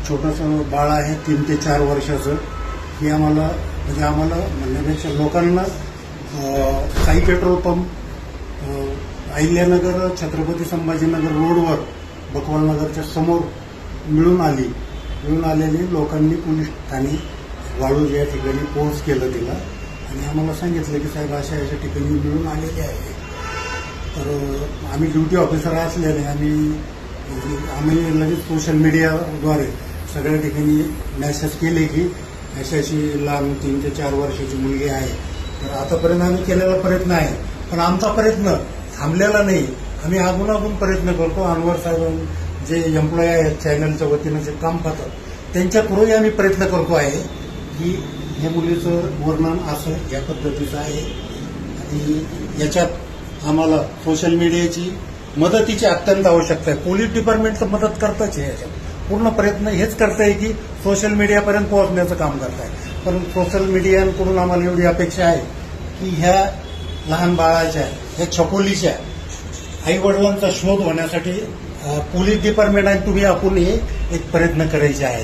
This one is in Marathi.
छोटंसं बाळ आहे 3 ते 4 वर्षाचं. हे आम्हाला म्हणण्यापेक्षा लोकांना काही पेट्रोल पंप अहिल्यानगर छत्रपती संभाजीनगर रोडवर बकवालनगरच्या समोर मिळून आलेली लोकांनी पोलीस ठाणे वाळूज या ठिकाणी पोहोच केलं तिला आणि आम्हाला सांगितलं की साहेब अशा ठिकाणी मिळून आलेले आहे. तर आम्ही ड्युटी ऑफिसर असल्याने आम्ही लगेच सोशल मीडियाद्वारे सगळ्या ठिकाणी मेसेज केले की अशी लहान 3 ते 4 वर्षाची मुलगी आहे. तर आतापर्यंत आम्ही केलेला प्रयत्न आहे, पण आमचा प्रयत्न थांबलेला नाही. आम्ही अजून प्रयत्न करतो. अनवर साहेब जे एम्प्लॉई आहेत चॅनलच्या वतीनं जे काम करतात त्यांच्याकडूनही आम्ही प्रयत्न करतो आहे की या मुलीचं वर्णन असं या पद्धतीचं आहे आणि याच्यात आम्हाला सोशल मीडियाची मदतीची अत्यंत आवश्यकता आहे. पोलीस डिपार्टमेंट तर मदत करतच आहे. याच्यात पूर्ण प्रयत्न हेच करताय की सोशल मीडियापर्यंत पोहोचण्याचं काम करताय. पण सोशल मीडियाकडून आम्हाला एवढी अपेक्षा आहे की ह्या लहान बाळाच्या ह्या छपोलीच्या आई वडिलांचा शोध होण्यासाठी पोलीस डिपार्टमेंट आणि तुम्ही आपण हे एक प्रयत्न करायचे आहे.